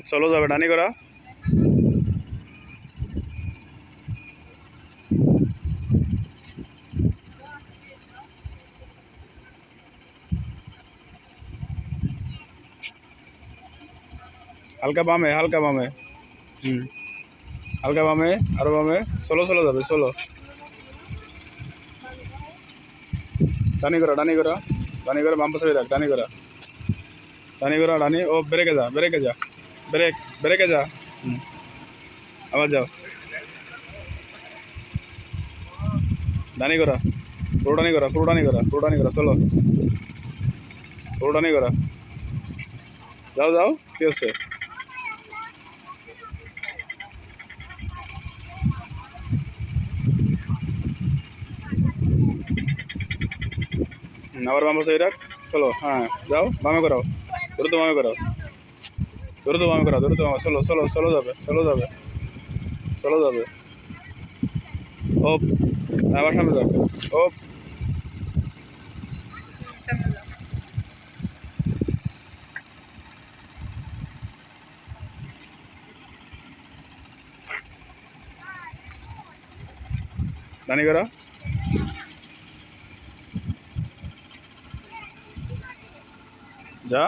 চলো যাবে ডানি করা। হালকা বামে, হালকা বামে। হালকা বামে, আরো বামে। চলো চলো যাবে, চলো। ডানি করা, ডানি করা, ডানি করা, বাম পাশে রাখ, ডানি করা, ডানি করা, ডানি। ও ব্রেকে যা, ব্রেকে যা, ব্রেক, ব্রেকে যা। আবার যাও, ডানি করা, পুরো ডানি করা, পুরো ডানি করা, পুরো ডানি করা, চলো পুরো ডানি করা। যাও যাও, ঠিক আছে। আবার বাম পাশে রাখ, চলো। হ্যাঁ যাও, বামে করাও, দ্রুত বামে করাও, দ্রুত বামে করাও, দ্রুত বামে। চলো চলো চলো যাবে, চলো যাবে, চলো যাবে। ও আবার সামনে যাও। ও ডানি করা, যা।